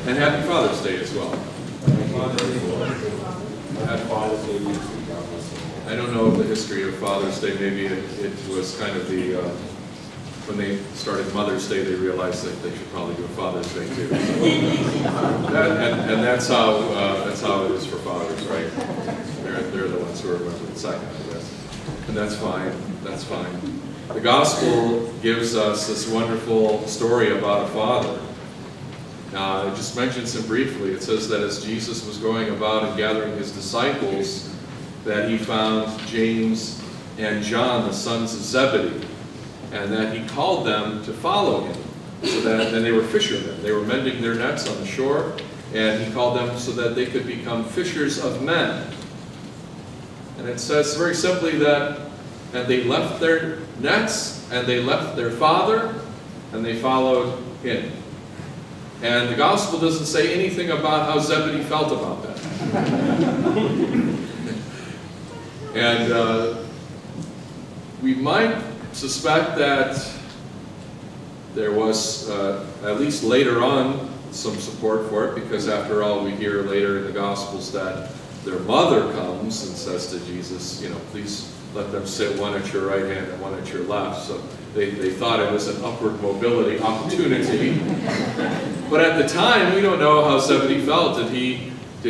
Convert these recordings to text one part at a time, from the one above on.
And happy Father's Day as well. I don't know the history of Father's Day. Maybe it was kind of the, when they started Mother's Day, they realized that they should probably do a Father's Day too. And that's how it is for fathers, right? They're the ones who are remembered second, I guess. And that's fine, that's fine. The Gospel gives us this wonderful story about a father. I just mentioned some briefly. It says that as Jesus was going about and gathering his disciples, that he found James and John, the sons of Zebedee, and that he called them to follow him. So that, and they were fishermen. They were mending their nets on the shore, and he called them so that they could become fishers of men. And it says very simply that, and they left their nets, and they left their father, and they followed him. And the Gospel doesn't say anything about how Zebedee felt about that. And we might suspect that there was, at least later on, some support for it, because after all, we hear later in the Gospels that their mother comes and says to Jesus, you know, please let them sit one at your right hand and one at your left. So they thought it was an upward mobility opportunity. But at the time, we don't know how Zebedee felt. Did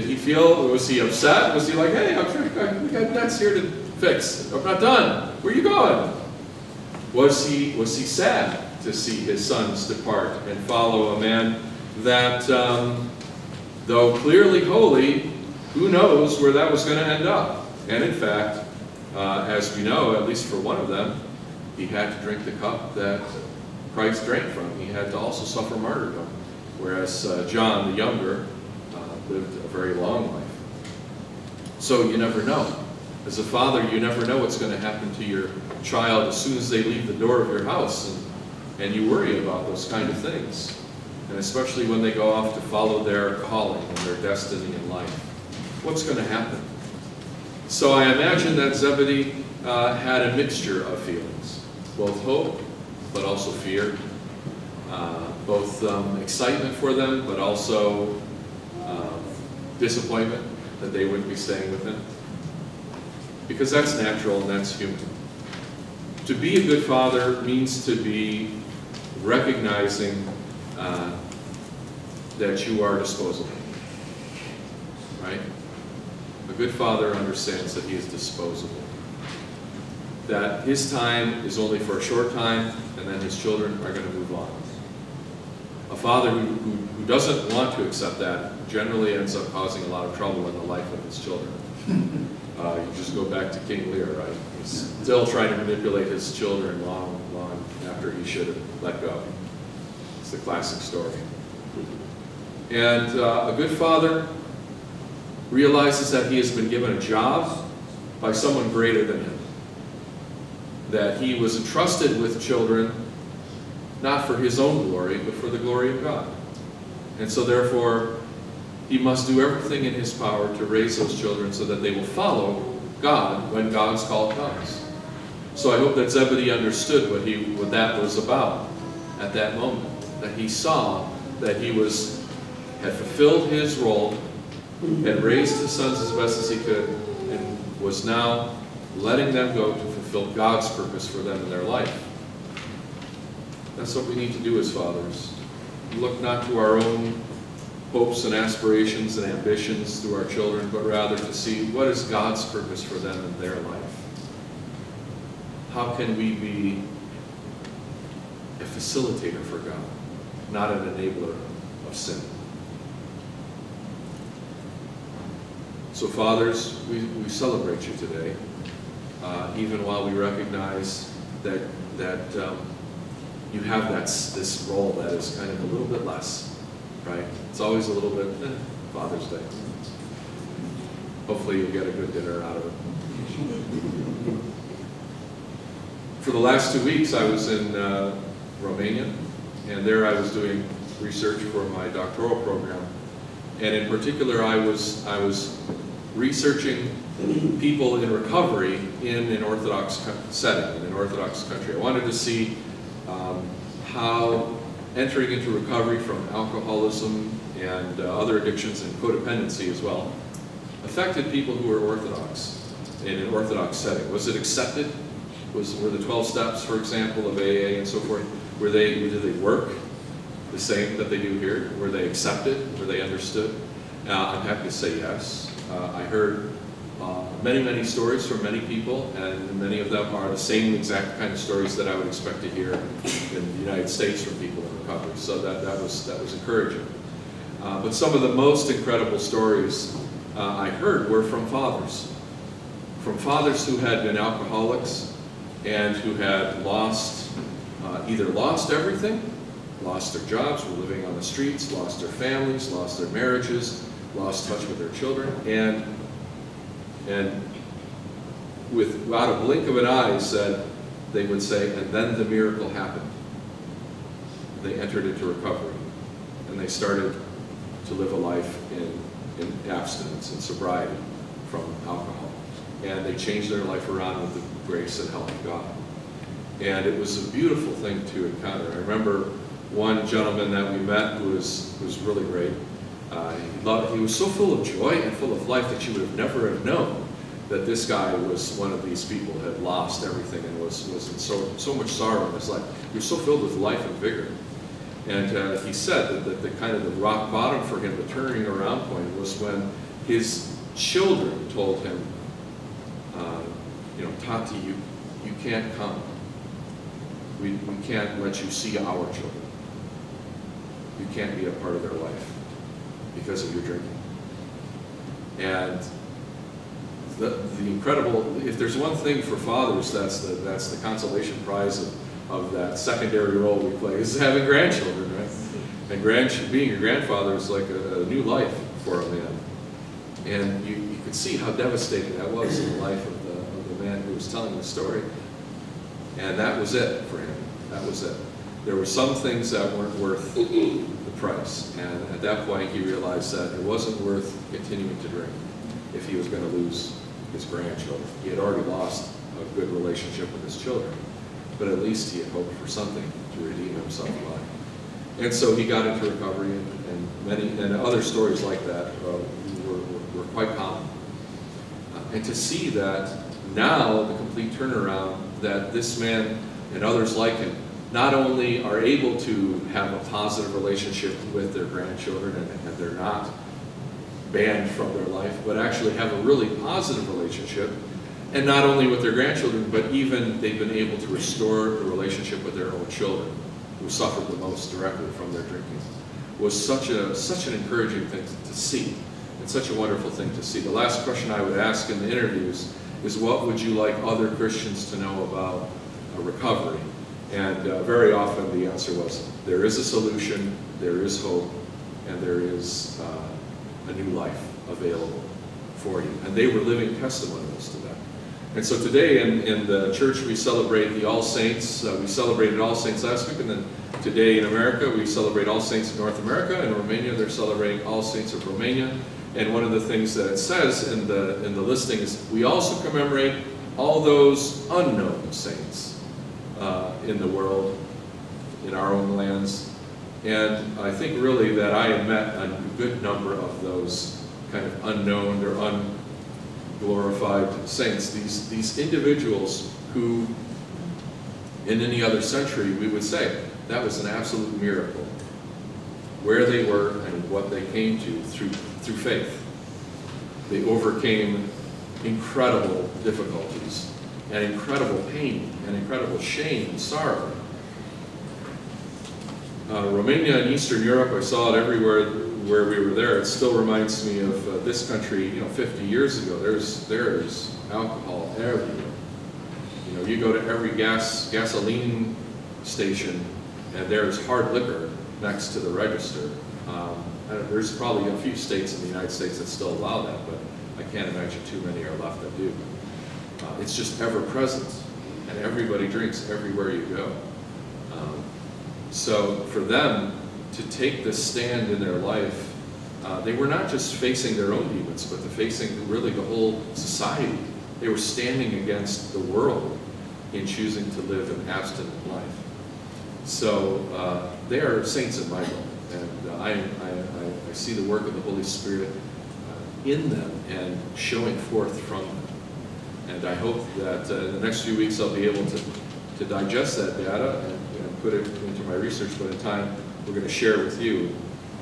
he feel, was he upset? Was he like, hey, we got nets here to fix. I'm not done. Where are you going? Was he sad to see his sons depart and follow a man that, though clearly holy, who knows where that was going to end up? And in fact, as we know, at least for one of them, he had to drink the cup that Christ drank from. He had to also suffer martyrdom, whereas John, the younger, lived a very long life. So you never know. As a father, you never know what's going to happen to your child as soon as they leave the door of your house, and you worry about those kind of things. And especially when they go off to follow their calling and their destiny in life. What's going to happen? So I imagine that Zebedee had a mixture of feelings, both hope, but also fear, both excitement for them, but also disappointment that they wouldn't be staying with him. Because that's natural and that's human. To be a good father means to be recognizing that you are disposable, right? A good father understands that he is disposable. That his time is only for a short time, and then his children are going to move on. A father who doesn't want to accept that generally ends up causing a lot of trouble in the life of his children. You just go back to King Lear, right? He's still trying to manipulate his children long after he should have let go. It's the classic story. And a good father realizes that he has been given a job by someone greater than him. That he was entrusted with children not for his own glory, but for the glory of God. And so therefore, he must do everything in his power to raise those children so that they will follow God when God's call comes. So I hope that Zebedee understood what that was about at that moment. That he saw that he had fulfilled his role and raised his sons as best as he could, and was now letting them go to fulfill God's purpose for them in their life. That's what we need to do as fathers. Look not to our own hopes and aspirations and ambitions through our children, but rather to see what is God's purpose for them in their life. How can we be a facilitator for God, not an enabler of sin? So fathers, we celebrate you today, even while we recognize that you have this role that is kind of a little bit less, right? It's always a little bit, Father's Day. Hopefully you'll get a good dinner out of it. For the last 2 weeks I was in Romania, and there I was doing research for my doctoral program. And in particular I was researching people in recovery in an Orthodox setting, in an Orthodox country. I wanted to see how entering into recovery from alcoholism and other addictions and codependency as well, affected people who were Orthodox in an Orthodox setting. Was it accepted? Were the 12 steps, for example, of AA and so forth, did they work the same that they do here? Were they accepted? Were they understood? I'm happy to say yes. I heard many, many stories from many people, and many of them are the same exact kind of stories that I would expect to hear in the United States from people in recovery. So that was encouraging. But some of the most incredible stories I heard were from fathers who had been alcoholics and who had either lost everything, lost their jobs, were living on the streets, lost their families, lost their marriages, lost touch with their children, and without a blink of an eye they would say, and then the miracle happened. They entered into recovery, and they started to live a life in abstinence and sobriety from alcohol. And they changed their life around with the grace and help of God. And it was a beautiful thing to encounter. I remember one gentleman that we met who was really great. He was so full of joy and full of life that you would have never have known that this guy was one of these people who had lost everything and was in so much sorrow in his life. He was so filled with life and vigor. And he said that the kind of the rock bottom for him, the turning around point, was when his children told him, Tati, you can't come. We can't let you see our children. You can't be a part of their life because of your drinking. And the incredible, if there's one thing for fathers, that's the consolation prize of that secondary role we play, is having grandchildren, right? And being a grandfather is like a new life for a man. And you could see how devastating that was in the life of the man who was telling the story. And that was it for him. That was it. There were some things that weren't worth the price. And at that point, he realized that it wasn't worth continuing to drink if he was going to lose his grandchildren. He had already lost a good relationship with his children, but at least he had hoped for something to redeem himself by. And so he got into recovery, and other stories like that were quite common. And to see that now, the complete turnaround, that this man and others like him not only are able to have a positive relationship with their grandchildren and they're not banned from their life, but actually have a really positive relationship, and not only with their grandchildren, but even they've been able to restore the relationship with their own children, who suffered the most directly from their drinking, was such an encouraging thing to see, and such a wonderful thing to see. The last question I would ask in the interviews is, what would you like other Christians to know about recovery? And very often the answer was, there is a solution, there is hope, and there is a new life available for you. And they were living testimonials to that. And so today in the church we celebrate the All Saints. We celebrated All Saints last week, and then today in America we celebrate All Saints in North America. In Romania they're celebrating All Saints of Romania. And one of the things that it says in the listing is, we also commemorate all those unknown saints in the world, in our own lands. And I think really that I have met a good number of those kind of unknown or unglorified saints, these individuals who in any other century we would say that was an absolute miracle, where they were and what they came to through faith. They overcame incredible difficulties and incredible pain and incredible shame and sorrow. Romania and Eastern Europe, I saw it everywhere where we were there. It still reminds me of this country, 50 years ago. There's alcohol everywhere. You go to every gasoline station and there's hard liquor next to the register. There's probably a few states in the United States that still allow that, but I can't imagine too many are left that do. It's just ever present, and everybody drinks everywhere you go. So for them to take this stand in their life, they were not just facing their own demons, but facing really the whole society. They were standing against the world in choosing to live an abstinent life. So they are saints in my book. And I see the work of the Holy Spirit in them and showing forth from them. And I hope that in the next few weeks I'll be able to digest that data and put it into my research, but in time we're going to share with you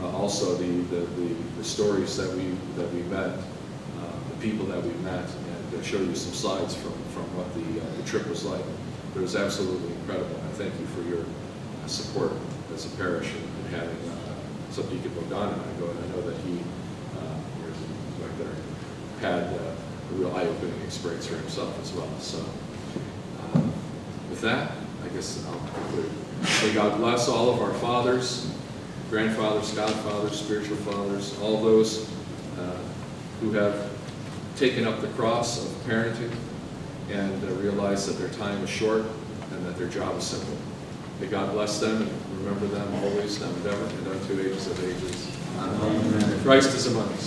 also the stories that we met, the people that we met, and show you some slides from what the trip was like. But it was absolutely incredible. I thank you for your support as a parish and having Subdeacon Bogdan and I go, and I know that he right there had a real eye-opening experience for himself as well. So with that, I guess I'll conclude. May God bless all of our fathers, grandfathers, godfathers, spiritual fathers, all those who have taken up the cross of parenting and realize that their time is short and that their job is simple. May God bless them and remember them always, now and ever, and unto ages of ages. Amen. Christ is among us.